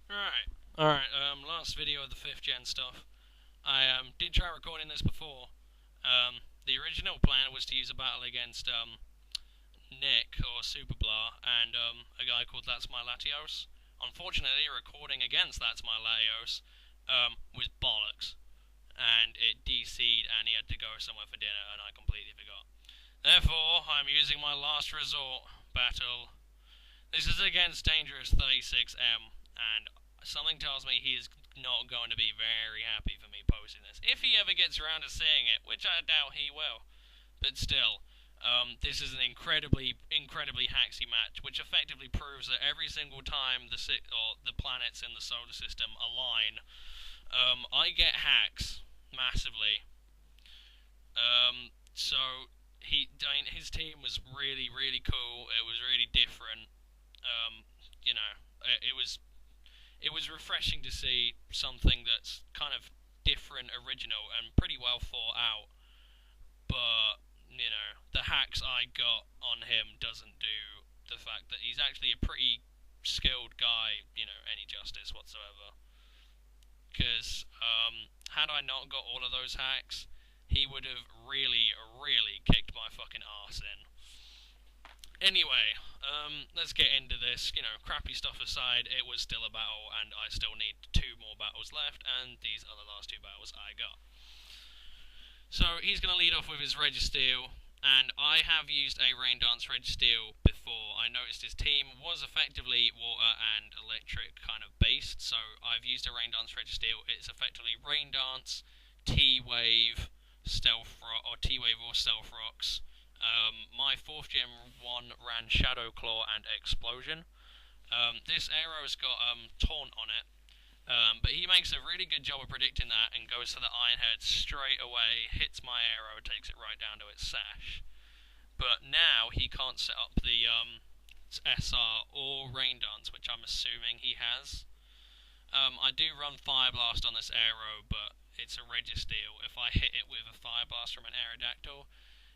Alright, last video of the 5th gen stuff. I did try recording this before. The original plan was to use a battle against Nick, or Superblah, and a guy called That's My Latios. Unfortunately, recording against That's My Latios was bollocks, and it DC'd and he had to go somewhere for dinner, and I completely forgot. Therefore, I'm using my last resort battle. This is against Dangerous 36M, and something tells me he is not going to be very happy for me posting this. If he ever gets around to seeing it, which I doubt he will. But still, this is an incredibly hacksy match, which effectively proves that every single time the planets in the solar system align, I get hacks massively. So his team was really cool. It was really different. You know, it was refreshing to see something that's kind of different, original, and pretty well thought out. But the hacks I got on him doesn't do the fact that he's actually a pretty skilled guy, any justice whatsoever. Because had I not got all of those hacks, he would have really kicked my fucking arse in. Anyway, let's get into this. Crappy stuff aside, it was still a battle, and I still need 2 more battles left, and these are the last 2 battles I got. So he's going to lead off with his Registeel, and I have used a Rain Dance Registeel before. I noticed his team was effectively water and electric kind of based, so I've used a Rain Dance Registeel. It's effectively Rain Dance, T-Wave, Stealth Rock, or T-Wave or Stealth Rocks. My 4th gen one ran Shadow Claw and Explosion. This arrow's got Taunt on it, but he makes a really good job of predicting that and goes for the Iron Head straight away, hits my arrow, takes it right down to its sash. But now he can't set up the SR or Rain Dance, which I'm assuming he has. I do run Fire Blast on this arrow, but it's a Registeel. If I hit it with a Fire Blast from an Aerodactyl,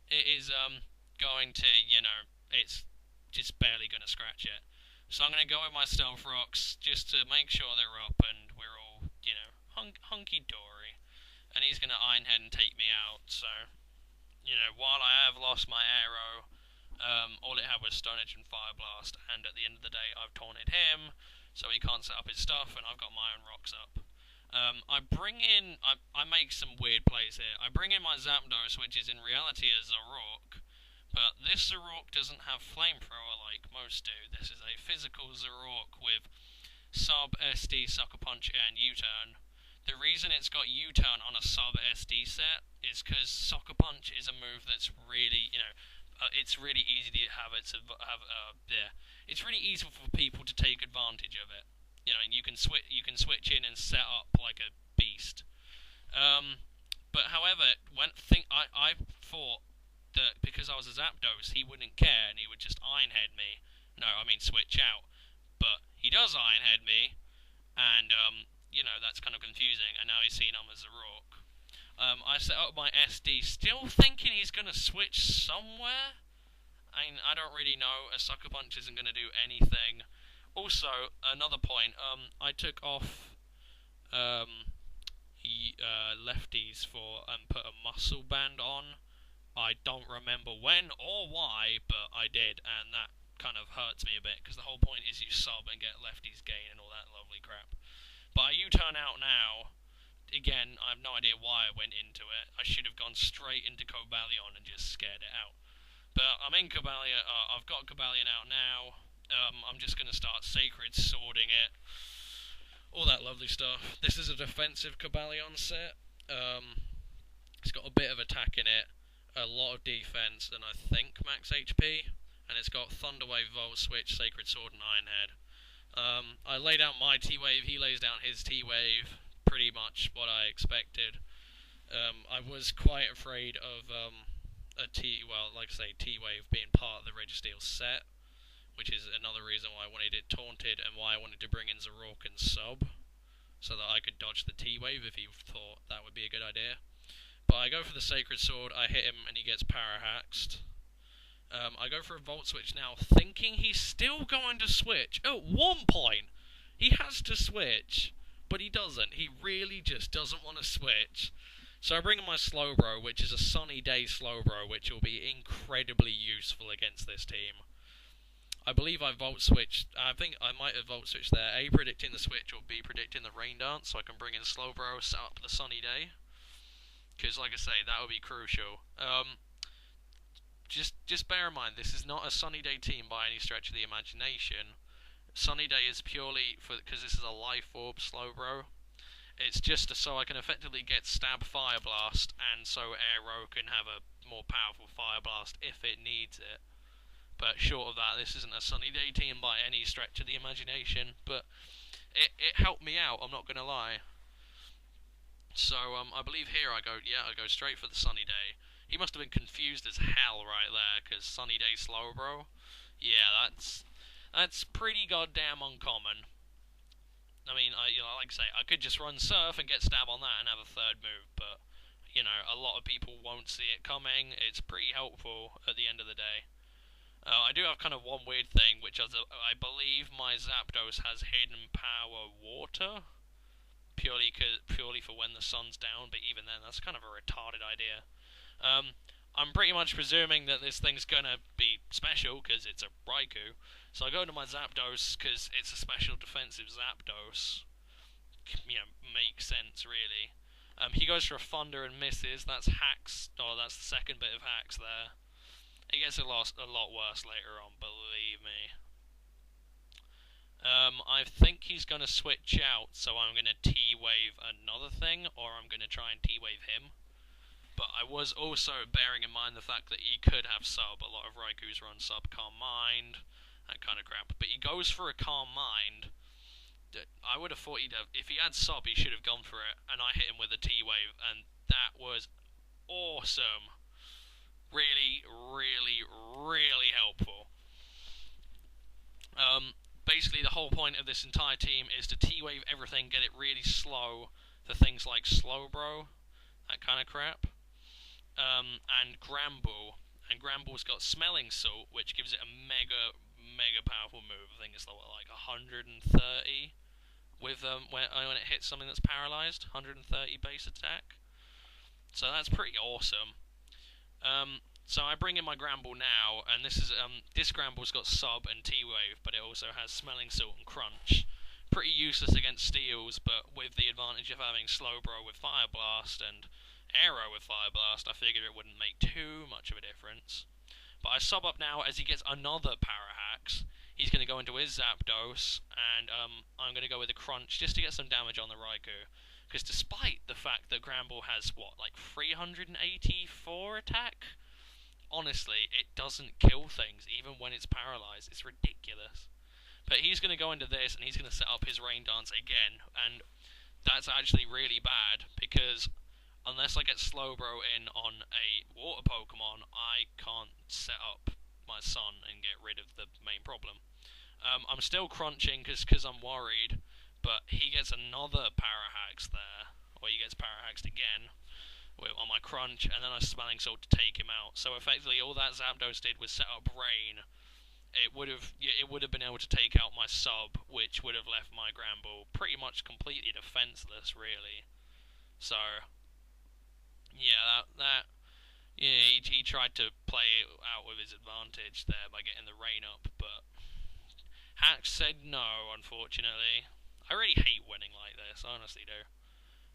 it is going to, it's just barely going to scratch it. So I'm going to go with my Stealth Rocks just to make sure they're up and we're all, hunky-dory. And he's going to Iron Head and take me out. So, while I have lost my arrow, all it had was Stone Edge and Fire Blast. And at the end of the day, I've taunted him, so he can't set up his stuff, and I've got my own rocks up. I make some weird plays here. I bring in my Zapdos, which is in reality a Zoroark, but this Zoroark doesn't have Flamethrower like most do. This is a physical Zoroark with Sub, SD, Sucker Punch, and U-Turn. The reason it's got U-Turn on a Sub SD set is because Sucker Punch is a move that's really, it's really easy to it's really easy for people to take advantage of it. And you can switch in and set up like a beast. But however, I thought that because I was a Zapdos, he wouldn't care and he would just Iron Head me. No, I mean switch out. But he does Iron Head me, and that's kind of confusing. And now he's seen I'm a Zoroark. I set up my SD, still thinking he's gonna switch somewhere. I don't really know. A Sucker Punch isn't gonna do anything. Also, another point, I took off lefties for and put a muscle band on. I don't remember when or why, but I did, and that kind of hurts me a bit, because the whole point is you sub and get lefties gain and all that lovely crap. But I U-turn out now. Again, I have no idea why I went into it. I should have gone straight into Cobalion and just scared it out. But I'm in Cobalion, I've got Cobalion out now. I'm just going to start Sacred Swording it. All that lovely stuff. This is a defensive Cobalion set. It's got a bit of attack in it, a lot of defense, and I think max HP. And it's got Thunderwave, Volt Switch, Sacred Sword, and Iron Head. I laid out my T-Wave, he lays down his T-Wave. Pretty much what I expected. I was quite afraid of T-Wave being part of the Registeel set, which is another reason why I wanted it taunted and why I wanted to bring in Zoroark and Sub, so that I could dodge the T-Wave if he thought that would be a good idea. But I go for the Sacred Sword, I hit him and he gets Parahaxed. I go for a Volt Switch now, thinking he's still going to switch. At one point, He has to switch, but he doesn't. He really just doesn't want to switch. So I bring in my Slowbro, which is a Sunny Day Slowbro, which will be incredibly useful against this team. I believe I Volt Switched. I think I might have Volt Switched there. A, predicting the switch, or B, predicting the Rain Dance, so I can bring in Slowbro, set up the Sunny Day. Because, like I say, that would be crucial. Just bear in mind, this is not a Sunny Day team by any stretch of the imagination. Sunny Day is purely because this is a Life Orb Slowbro. It's just so I can effectively get Stab Fire Blast, and so Aero can have a more powerful Fire Blast if it needs it. But short of that, this isn't a Sunny Day team by any stretch of the imagination. But it helped me out, I'm not going to lie. So I believe here I go straight for the Sunny Day. He must have been confused as hell right there, because Sunny Day Slowbro. Yeah, that's pretty goddamn uncommon. I mean, like I say, I could just run Surf and get Stab on that and have a third move, but, a lot of people won't see it coming. It's pretty helpful at the end of the day. I do have kind of one weird thing, which is I believe my Zapdos has Hidden Power Water, purely for when the sun's down, but even then, that's kind of a retarded idea. I'm pretty much presuming that this thing's gonna be special, because it's a Raikou. So I go to my Zapdos, because it's a special defensive Zapdos. Makes sense, really. He goes for a Thunder and misses. That's Hacks. Oh, that's the second bit of Hacks there. It gets a lot worse later on, believe me. I think he's going to switch out, so I'm going to T-Wave another thing, or I'm going to try and T-Wave him. But I was also bearing in mind the fact that he could have Sub. A lot of Raikous run Sub, Calm Mind, that kind of crap. But he goes for a Calm Mind. I would have thought if he had Sub, he should have gone for it, and I hit him with a T-Wave, and that was awesome. Really, really, really helpful. Basically, the whole point of this entire team is to T-Wave everything, get it really slow for things like Slowbro, that kind of crap. And Granbull. And Granbull's got Smelling Salt, which gives it a mega powerful move. I think it's like 130 with when it hits something that's paralyzed. 130 base attack. So that's pretty awesome. So I bring in my Granbull now, and this Granbull's got Sub and T-Wave, but it also has Smelling Salt and Crunch. Pretty useless against Steels, but with the advantage of having Slowbro with Fire Blast and Aero with Fire Blast, I figured it wouldn't make too much of a difference. But I sub up now as he gets another Parahax. He's going to go into his Zapdos, and I'm going to go with a Crunch just to get some damage on the Raikou. Because despite the fact that Granbull has, like 384 attack? Honestly, it doesn't kill things, even when it's paralyzed. It's ridiculous. But he's going to go into this, and he's going to set up his Rain Dance again, and that's actually really bad, because unless I get Slowbro in on a water Pokemon, I can't set up my Sun and get rid of the main problem. I'm still crunching because I'm worried, but he gets another Parahax there, or he gets Parahaxed again on my Crunch, and then I Smelling Salt to take him out. So effectively, all that Zapdos did was set up Rain. It would have been able to take out my Sub, which would have left my Granbull pretty much completely defenseless, really. So yeah, he tried to play it out with his advantage there by getting the Rain up, but Hacks said no, unfortunately. I really hate winning like this, I honestly do.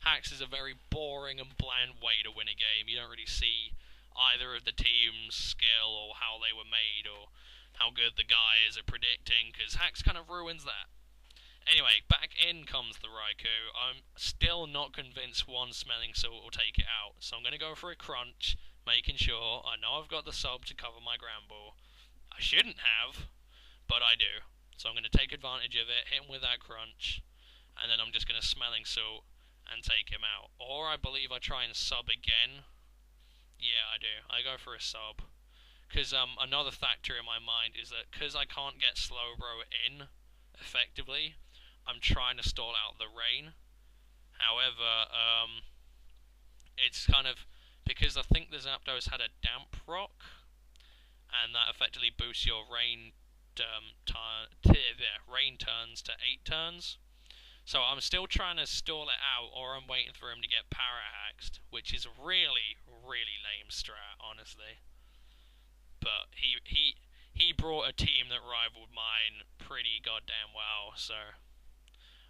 Hacks is a very boring and bland way to win a game. You don't really see either of the team's skill or how they were made or how good the guy is at predicting, because Hacks kind of ruins that. Anyway, back in comes the Raikou. I'm still not convinced one Smelling Salt will take it out, so I'm going to go for a Crunch, making sure I know I've got the Sub to cover my Granbull. I shouldn't have, but I do. So I'm going to take advantage of it, hit him with that Crunch, and then I'm just going to Smelling Salt and take him out. Or I believe I try and Sub again. Yeah, I do. I go for a Sub. Because another factor in my mind is that because I can't get Slowbro in effectively, I'm trying to stall out the Rain. However, it's kind of because I think the Zapdos had a Damp Rock, and that effectively boosts your Rain rain turns to 8 turns. So I'm still trying to stall it out, or I'm waiting for him to get para-haxed, which is really, really lame strat, honestly. But he brought a team that rivaled mine pretty goddamn well, so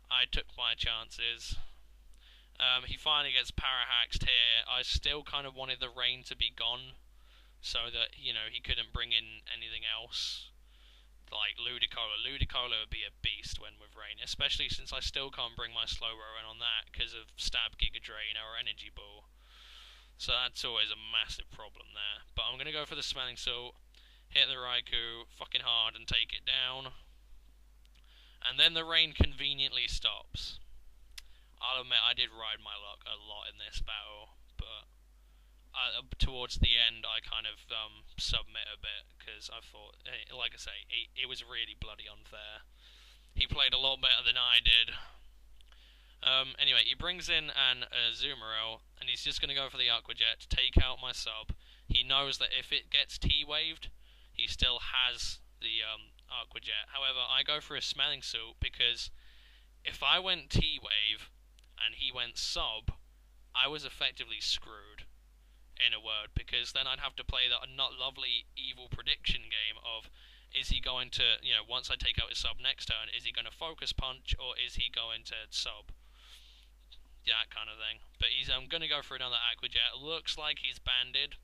I took my chances. He finally gets para-haxed here. I still kind of wanted the rain to be gone, so that, you know, he couldn't bring in anything else. Like Ludicolo. Ludicolo would be a beast when with rain, especially since I still can't bring my Slowbro in on that because of Stab, Giga Drain, or Energy Ball. So that's always a massive problem there. But I'm going to go for the Smelling Salt, hit the Raikou fucking hard and take it down. And then the rain conveniently stops. I'll admit I did ride my luck a lot in this battle, but towards the end I kind of submit a bit because I thought, like I say, it was really bloody unfair. He played a lot better than I did. Anyway, he brings in an Azumarill, and he's just going to go for the Aqua Jet to take out my sub. He knows that if it gets T-waved, he still has the Aqua Jet. However, I go for a Smelling Salt because if I went T-wave and he went sub, I was effectively screwed, in a word, because then I'd have to play that not lovely evil prediction game of, is he going to, you know, once I take out his sub next turn, is he going to focus punch, or is he going to sub? That kind of thing. But I'm going to go for another Aqua Jet. Looks like he's banded,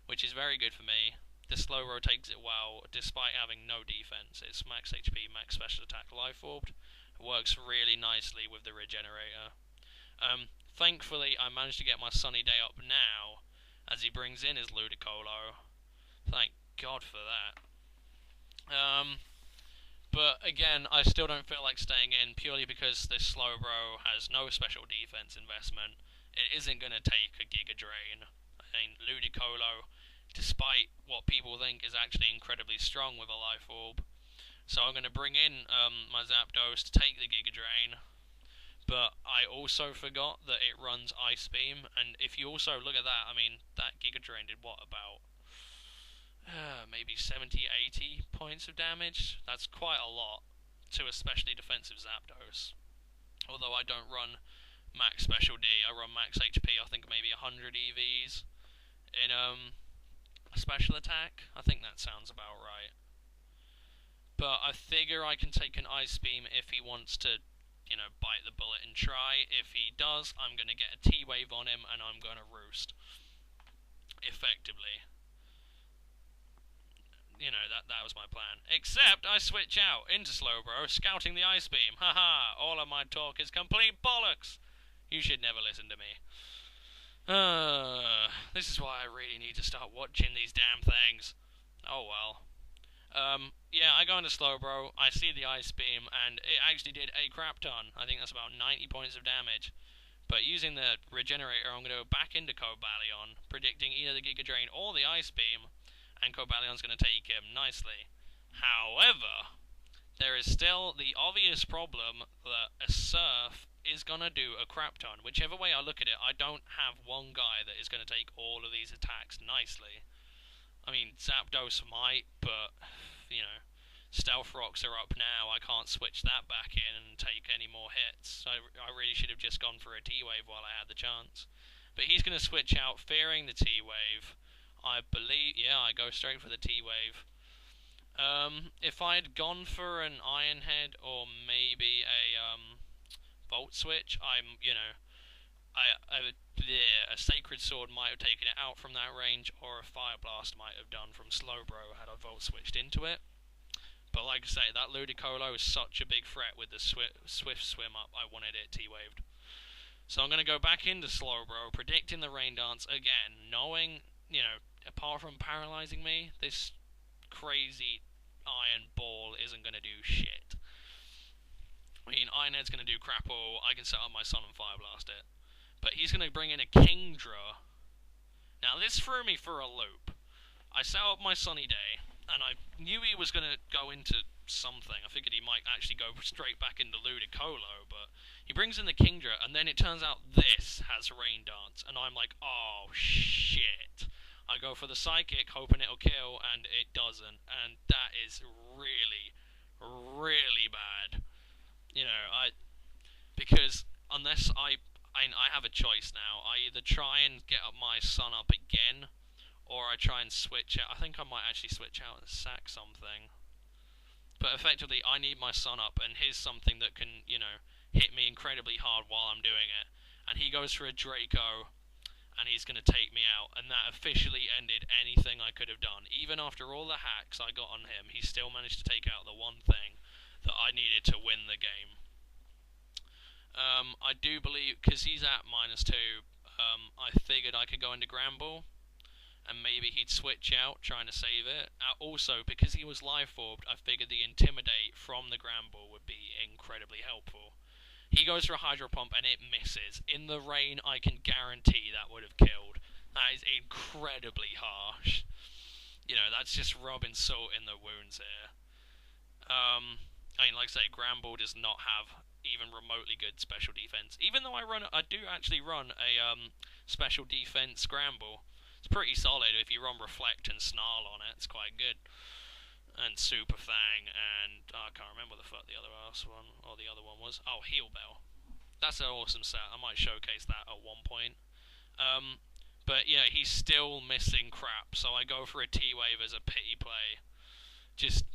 which is very good for me. The Slowbro takes it well, despite having no defense. It's max HP, max special attack, Life Orbed. It works really nicely with the Regenerator. Thankfully, I managed to get my Sunny Day up now, as he brings in his Ludicolo. Thank God for that. But again, I still don't feel like staying in, purely because this Slowbro has no special defense investment. It isn't going to take a Giga Drain. I mean, Ludicolo, despite what people think, is actually incredibly strong with a Life Orb. So I'm going to bring in my Zapdos to take the Giga Drain. But I also forgot that it runs Ice Beam, and if you also look at that, I mean, that Giga Drain did what, about maybe 70, 80 points of damage? That's quite a lot to especially defensive Zapdos. Although I don't run max special D, I run max HP, I think maybe 100 EVs in a special attack. I think that sounds about right. But I figure I can take an Ice Beam if he wants to, you know, bite the bullet and try. If he does, I'm going to get a T-Wave on him and I'm going to roost. Effectively. You know, that was my plan. Except I switch out into Slowbro, scouting the Ice Beam. Haha, all of my talk is complete bollocks. You should never listen to me. This is why I really need to start watching these damn things. Oh well. Yeah, I go into Slowbro, I see the Ice Beam, and it actually did a crap ton. I think that's about 90 points of damage. But using the Regenerator, I'm going to go back into Cobalion, predicting either the Giga Drain or the Ice Beam, and Cobalion's going to take him nicely. However, there is still the obvious problem that a Surf is going to do a crap ton. Whichever way I look at it, I don't have one guy that is going to take all of these attacks nicely. I mean, Zapdos might, but, you know, Stealth Rocks are up now. I can't switch that back in and take any more hits. I really should have just gone for a T-Wave while I had the chance. But he's going to switch out, fearing the T-Wave. I believe, yeah, I go straight for the T-Wave. If I had gone for an Iron Head or maybe a Volt Switch, a Sacred Sword might have taken it out from that range, or a Fire Blast might have done from Slowbro had I Volt Switched into it. But like I say, that Ludicolo is such a big threat with the Swift Swim up, I wanted it T-Waved. So I'm going to go back into Slowbro, predicting the Rain Dance again, knowing, you know, apart from paralyzing me, this crazy Iron Ball isn't going to do shit. I mean, Iron Head's going to do crap all, I can set up my Sun and Fire Blast it. But he's going to bring in a Kingdra. Now, this threw me for a loop. I set up my Sunny Day, and I knew he was going to go into something. I figured he might actually go straight back into Ludicolo, but he brings in the Kingdra, and then it turns out this has Rain Dance, and I'm like, oh, shit. I go for the psychic, hoping it'll kill, and it doesn't, and that is really, really bad. You know, because unless I have a choice now. I either try and get up my sun up again, or I try and switch out. I think I might actually switch out and sack something. But effectively, I need my son up, and here's something that can, hit me incredibly hard while I'm doing it. And he goes for a Draco, and he's going to take me out. And that officially ended anything I could have done. Even after all the hacks I got on him, he still managed to take out the one thing that I needed to win the game. I do believe, because he's at -2, I figured I could go into Gramble, and maybe he'd switch out, trying to save it. Also, because he was life orbed, I figured the Intimidate from the Gramble would be incredibly helpful. He goes for a Hydro Pump and it misses. In the rain, I can guarantee that would have killed. That is incredibly harsh. That's just rubbing salt in the wounds here. Like I say, Gramble does not have even remotely good special defense. Even though I do actually run a special defense Gramble. It's pretty solid. If you run Reflect and Snarl on it, it's quite good. And Super Fang, and I can't remember the fuck the other one was. Oh, Heal Bell. That's an awesome set. I might showcase that at one point. But yeah, he's still missing crap, so I go for a T-Wave as a pity play. Just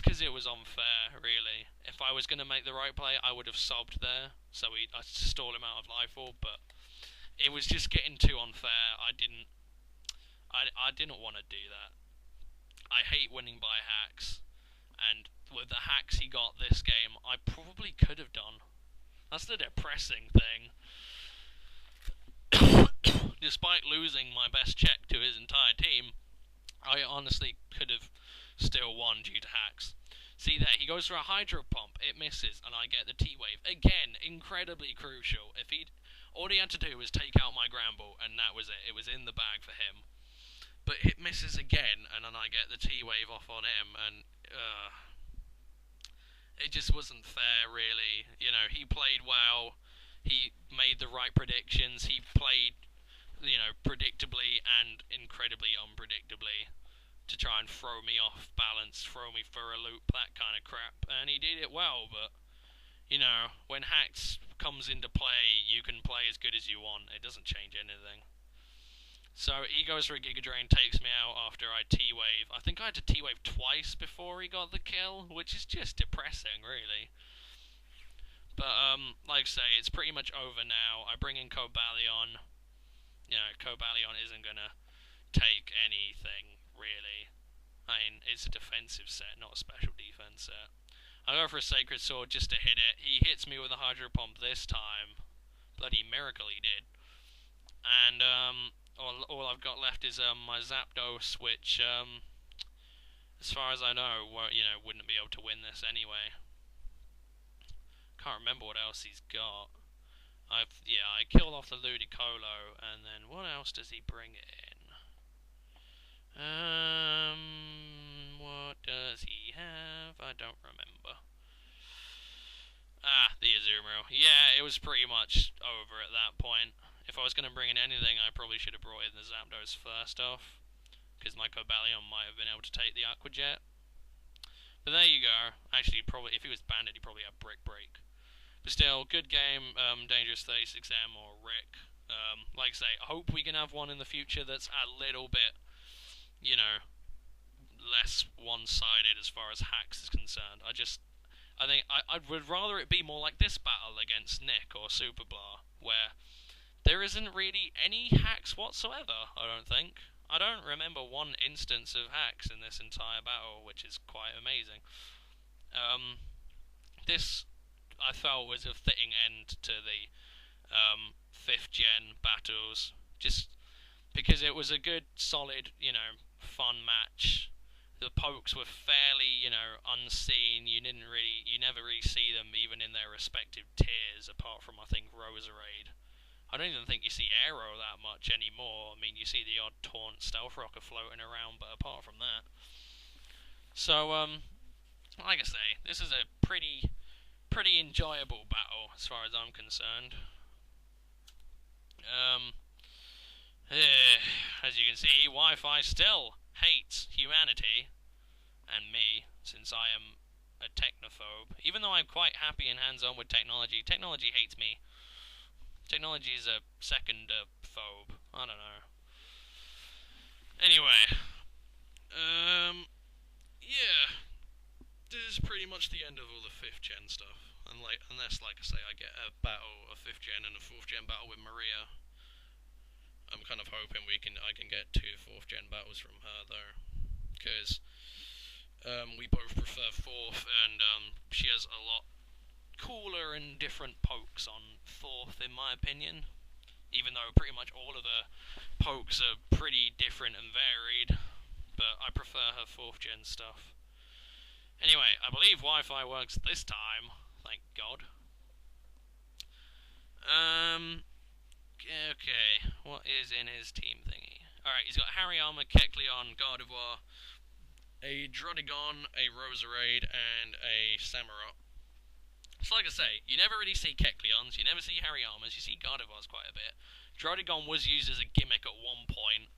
because it was unfair, really. If I was going to make the right play, I would have subbed there, so I stalled him out of Life Orb, but it was just getting too unfair. I didn't want to do that. I hate winning by hacks, and with the hacks he got this game, I probably could have done. That's the depressing thing. Despite losing my best check to his entire team, I honestly could have still won due to hacks. See there, he goes for a Hydro Pump, it misses, and I get the T-Wave. Again, incredibly crucial. All he had to do was take out my Gramble, and that was it. It was in the bag for him. But it misses again, and then I get the T-Wave off on him, and it just wasn't fair, really. He played well, he made the right predictions, he played, predictably and incredibly unpredictably to try and throw me off balance, throw me for a loop, that kind of crap, and he did it well, but, when hacks comes into play, you can play as good as you want, it doesn't change anything. So he goes for a Giga Drain, takes me out after I T-Wave. I think I had to T-Wave twice before he got the kill, which is just depressing, really. But, like I say, it's pretty much over now. I bring in Cobalion. Cobalion isn't going to take anything, really. It's a defensive set, not a special defense set. I go for a Sacred Sword just to hit it. He hits me with a Hydro Pump this time. Bloody miracle he did. And, all I've got left is my Zapdos, which, as far as I know, wouldn't be able to win this anyway. Can't remember what else he's got. I killed off the Ludicolo, and then what else does he bring in? What does he have? I don't remember. The Azumarill. Yeah, it was pretty much over at that point. If I was going to bring in anything, I probably should have brought in the Zapdos first off, because my Cobalion might have been able to take the Aqua Jet. But there you go. Actually, probably if he was banded, he probably had Brick Break. But still, good game, Dangerous 36M or Rick. Like I say, I hope we can have one in the future that's a little bit, less one-sided as far as hacks is concerned. I think I would rather it be more like this battle against Nick or Superblar, where there isn't really any hacks whatsoever, I don't think. I don't remember one instance of hacks in this entire battle, which is quite amazing. This, I felt, was a fitting end to the 5th gen battles, just because it was a good, solid, fun match. The pokes were fairly, unseen. You never really see them even in their respective tiers, apart from, I think, Roserade. I don't even think you see Aero that much anymore. I mean, you see the odd Taunt Stealth Rocker floating around, but apart from that. So, like I say, this is a pretty enjoyable battle as far as I'm concerned. As you can see, Wi-Fi still hates humanity and me, since I am a technophobe. Even though I'm quite happy and hands-on with technology, technology hates me. Technology is a second phobe. I don't know. Anyway, um, yeah, this is pretty much the end of all the 5th gen stuff. And unless, like I say, I get a battle, a 5th gen and a 4th gen battle with Maria, I'm kind of hoping I can get 2 4th gen battles from her though, because we both prefer 4th, and she has a lot cooler and different pokes on 4th, in my opinion. Even though pretty much all of the pokes are pretty different and varied, but I prefer her 4th gen stuff. Anyway, I believe Wi-Fi works this time, thank God. Okay, what is in his team thingy? Alright, he's got Hariyama, Kecleon, Gardevoir, a Druddigon, a Roserade, and a Samurott. So like I say, you never really see Kecleons, you never see Hariyamas, you see Gardevoirs quite a bit. Druddigon was used as a gimmick at one point.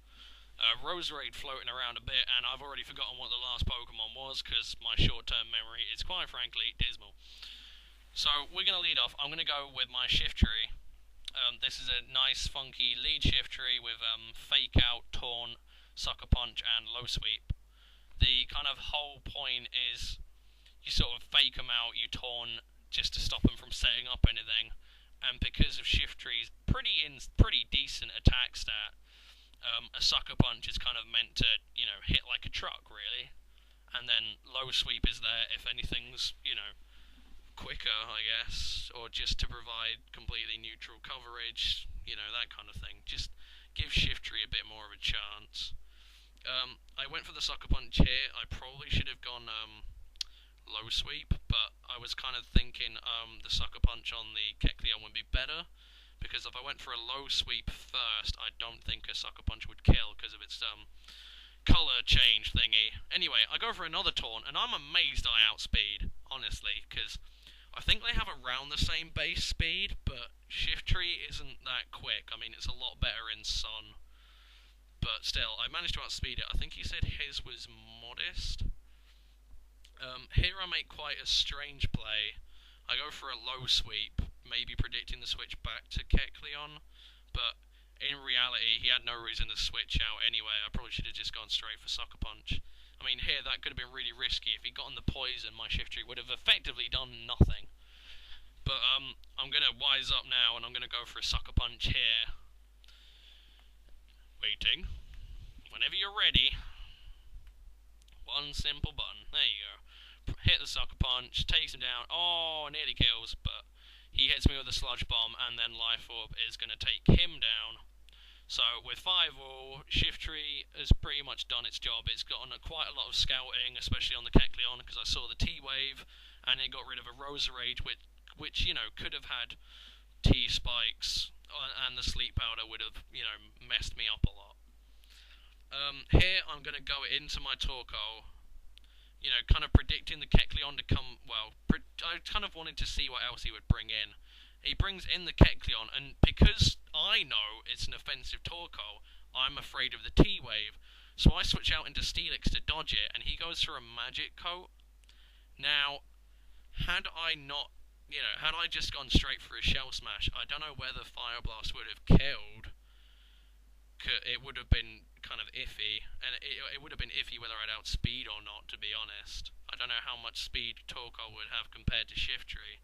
Roserade floating around a bit, and I've already forgotten what the last Pokemon was, because my short-term memory is quite frankly dismal. So we're going to lead off. I'm going to go with my Shiftry. This is a nice funky lead Shiftry with Fake Out, Taunt, Sucker Punch, and Low Sweep. The kind of whole point is you sort of fake them out, you Taunt just to stop them from setting up anything, and because of Shiftry's pretty decent attack stat, a Sucker Punch is kind of meant to, hit like a truck, really. And then Low Sweep is there if anything's, quicker, I guess, or just to provide completely neutral coverage, that kind of thing. Just give Shiftry a bit more of a chance. I went for the Sucker Punch here. I probably should have gone Low Sweep, but I was kind of thinking the Sucker Punch on the Kecleon would be better, because if I went for a Low Sweep first, I don't think a Sucker Punch would kill because of its colour change thingy. Anyway, I go for another Taunt, and I'm amazed I outspeed, honestly, because I think they have around the same base speed, but Shiftry isn't that quick. I mean, it's a lot better in Sun, but still, I managed to outspeed it. I think he said his was modest. Here I make quite a strange play. I go for a Low Sweep, maybe predicting the switch back to Kecleon, but in reality, he had no reason to switch out anyway. I probably should have just gone straight for Sucker Punch. I mean, here, that could have been really risky. If he'd gotten the poison, my Shiftry would have effectively done nothing. But, I'm going to wise up now, and I'm going to go for a Sucker Punch here. Waiting. Whenever you're ready. One simple button. There you go. Hit the Sucker Punch, takes him down. Oh, nearly kills, but he hits me with a Sludge Bomb, and then Life Orb is going to take him down. So, with 5-all, Shiftry has pretty much done its job. It's gotten quite a lot of scouting, especially on the Kecleon, because I saw the T-Wave, and it got rid of a Roserade, which could have had T-Spikes, and the Sleep Powder would have, messed me up a lot. Here, I'm going to go into my Torkoal, kind of predicting the Kecleon to come, I kind of wanted to see what else he would bring in. He brings in the Kecleon, and because I know it's an offensive Torkoal, I'm afraid of the T-Wave, so I switch out into Steelix to dodge it, and he goes for a Magic Coat. Now, had I just gone straight for a Shell Smash, I don't know whether Fire Blast would have killed. It would have been kind of iffy, and it would have been iffy whether I'd outspeed or not, to be honest. I don't know how much speed Torkoal would have compared to Shiftry,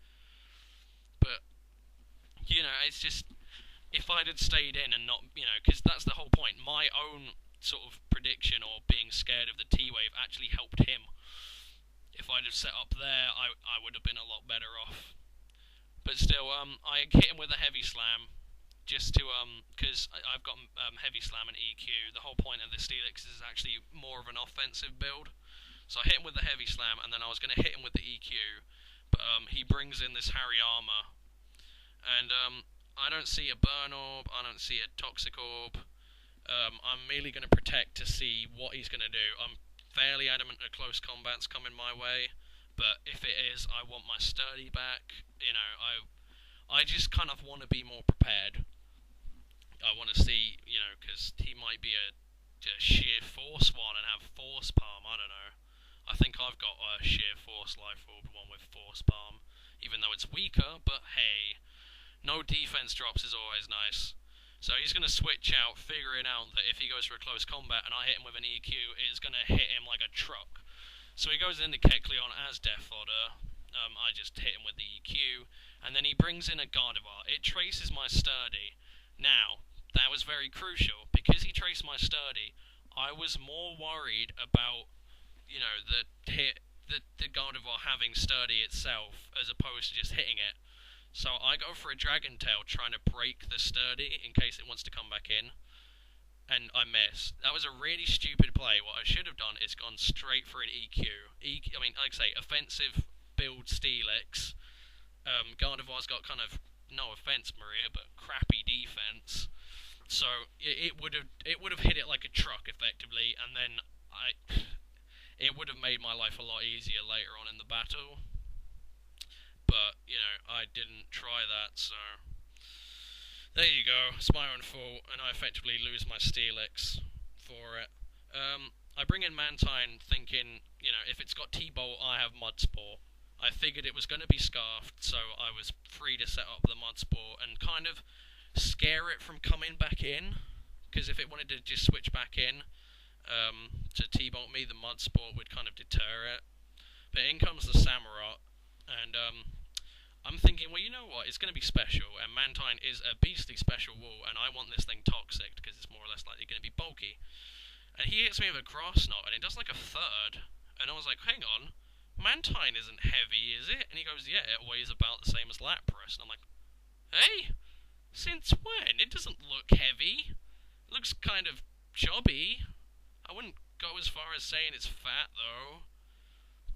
but it's just, if I'd have stayed in and not, because that's the whole point. My own sort of prediction or being scared of the T-Wave actually helped him. If I'd have set up there, I would have been a lot better off. But still, I hit him with a Heavy Slam, just to, because I've got Heavy Slam and EQ. The whole point of the Steelix is actually more of an offensive build. So I hit him with the Heavy Slam, and then I was going to hit him with the EQ, but he brings in this Hariyama, and I don't see a Burn Orb, I don't see a Toxic Orb. I'm merely going to protect to see what he's going to do. I'm fairly adamant that close combat's coming my way, but if it is, I want my Sturdy back. I just kind of want to be more prepared. I want to see, because he might be a sheer force one and have force palm. I don't know. I think I've got a sheer force life orb, one with force palm, even though it's weaker. But hey, no defense drops is always nice. So he's going to switch out, figuring out that if he goes for a close combat and I hit him with an EQ, it's going to hit him like a truck. So he goes into Kecleon as Death Fodder. I just hit him with the EQ, and then he brings in a Gardevoir. It traces my Sturdy. Now, that was very crucial. Because he traced my Sturdy, I was more worried about, the Gardevoir having Sturdy itself, as opposed to just hitting it. So I go for a Dragon Tail, trying to break the Sturdy in case it wants to come back in, and I miss. That was a really stupid play. What I should have done is gone straight for an EQ. Like I say, offensive build Steelix. Gardevoir's got kind of, no offense, Maria, but crappy defense. So it would have hit it like a truck effectively, and then it would have made my life a lot easier later on in the battle. But, I didn't try that, so there you go. It's my own fault, and I effectively lose my Steelix for it. I bring in Mantine thinking, if it's got T-Bolt, I have Mudsport. I figured it was going to be Scarfed, so I was free to set up the Mudsport and kind of scare it from coming back in, because if it wanted to just switch back in to T-Bolt me, the Mudsport would kind of deter it. But in comes the Samurott, and I'm thinking, well, you know what, it's going to be special, and Mantine is a beastly special wool, and I want this thing toxic, because it's more or less likely going to be bulky. And he hits me with a Grass Knot, and it does like a third, and I was like, hang on, Mantine isn't heavy, is it? And he goes, yeah, it weighs about the same as Lapras, and I'm like, hey? Since when? It doesn't look heavy. It looks kind of chubby. I wouldn't go as far as saying it's fat, though,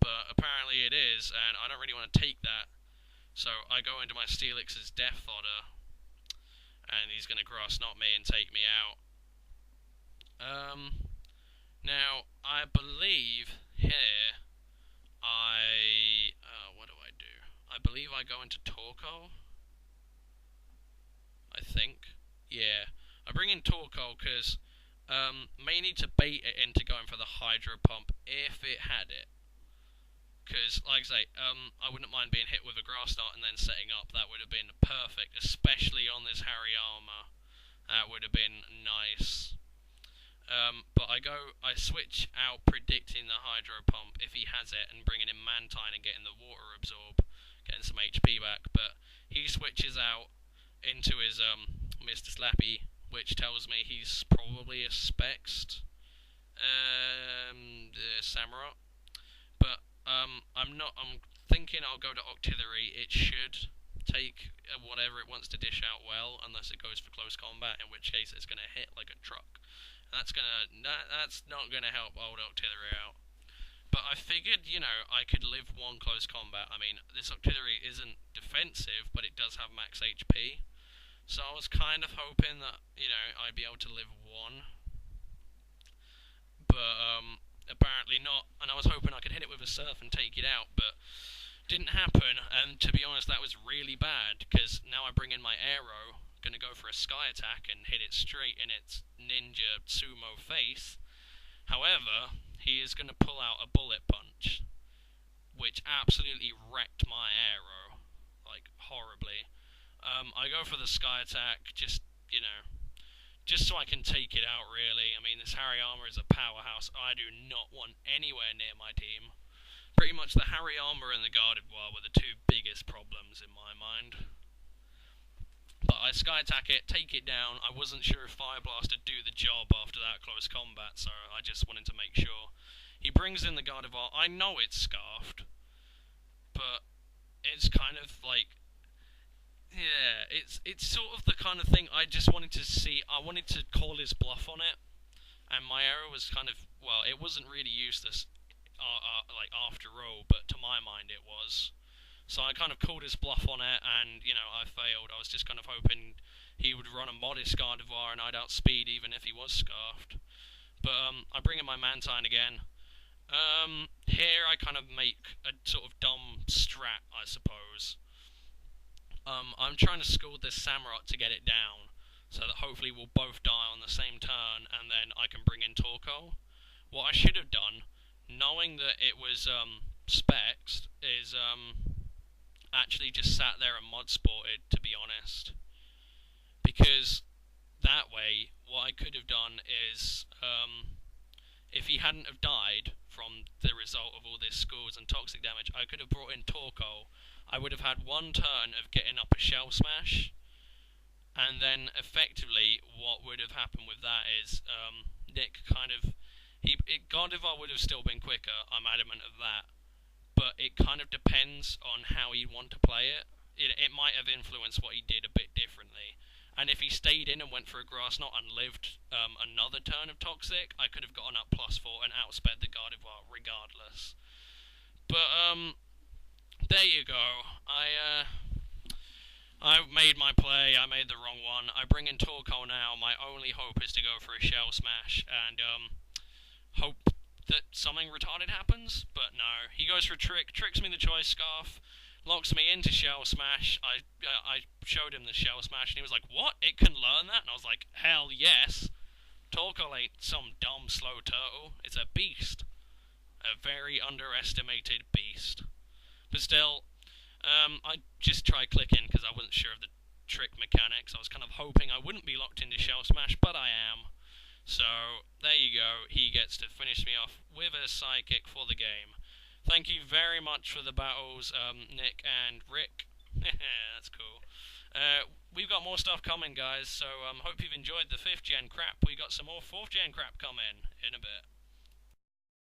but apparently it is, and I don't really want to take that. So I go into my Steelix's Death Fodder, and he's going to Grass Knot me and take me out. Now, I believe here, what do I do? I believe I go into Torkoal, I think. Yeah, I bring in Torkoal because may need to bait it into going for the Hydro Pump if it had it. Because, like I say, I wouldn't mind being hit with a Grass Knot and then setting up. That would have been perfect, especially on this Hariyama. That would have been nice. But I switch out predicting the Hydro Pump if he has it and bringing in Mantine and getting the Water Absorb, getting some HP back. But he switches out into his Mr. Slappy, which tells me he's probably a Spexed Samurott. But I'm thinking I'll go to Octillery. It should take whatever it wants to dish out well, unless it goes for close combat, in which case it's going to hit like a truck. That's not gonna help old Octillery out. But I figured, I could live one close combat. I mean, this Octillery isn't defensive, but it does have max HP. So I was kind of hoping that, I'd be able to live one. But apparently not. And I was hoping I could hit it with a Surf and take it out, but didn't happen. And to be honest, that was really bad, because now I bring in my Aero, going to go for a Sky Attack and hit it straight in its Ninja Sumo face. However, he is going to pull out a Bullet Punch, which absolutely wrecked my Aero, like, horribly. I go for the Sky Attack, just so I can take it out, really. I mean, this Hariyama is a powerhouse I do not want anywhere near my team. Pretty much the Hariyama and the Gardevoir were the two biggest problems in my mind. But I Sky Attack it, take it down. I wasn't sure if Fire Blast would do the job after that close combat, so I just wanted to make sure. He brings in the Gardevoir. I know it's Scarfed, but it's kind of like, yeah, it's sort of the kind of thing I just wanted to see. I wanted to call his bluff on it, and my Aero was kind of, well, it wasn't really useless, like, after all, but to my mind it was. So I kind of called his bluff on it, and, I failed. I was just kind of hoping he would run a modest Gardevoir and I'd outspeed even if he was Scarfed. But I bring in my Mantine again. Here I kind of make a sort of dumb strat, I suppose. I'm trying to school this Samurott to get it down. so that hopefully we'll both die on the same turn, and then I can bring in Torkoal. What I should have done, knowing that it was Specs, is actually just sat there and mod sported, to be honest. Because that way, what I could have done is, if he hadn't have died from the result of all this scores and toxic damage, I could have brought in Torkoal. I would have had one turn of getting up a Shell Smash, and then effectively what would have happened with that is Nick kind of... Gardevoir would have still been quicker, I'm adamant of that, but it kind of depends on how he'd want to play it. It might have influenced what he did a bit differently. And if he stayed in and went for a Grass Knot and lived another turn of Toxic, I could have gotten up +4 and outsped the Gardevoir regardless. But, there you go. I made my play, I made the wrong one. I bring in Torkoal now. My only hope is to go for a Shell Smash and hope that something retarded happens. But no, he goes for Trick, tricks me the Choice Scarf, locks me into Shell Smash. I showed him the Shell Smash and he was like, what? It can learn that? And I was like, hell yes. Torkoal ain't some dumb slow turtle. It's a beast. A very underestimated beast. But still, I just tried clicking because I wasn't sure of the trick mechanics. I was kind of hoping I wouldn't be locked into Shell Smash, but I am. So, there you go. He gets to finish me off with a Psychic for the game. Thank you very much for the battles, Nick and Rick. That's cool. We've got more stuff coming, guys, so hope you've enjoyed the 5th gen crap. We got some more 4th gen crap coming in a bit.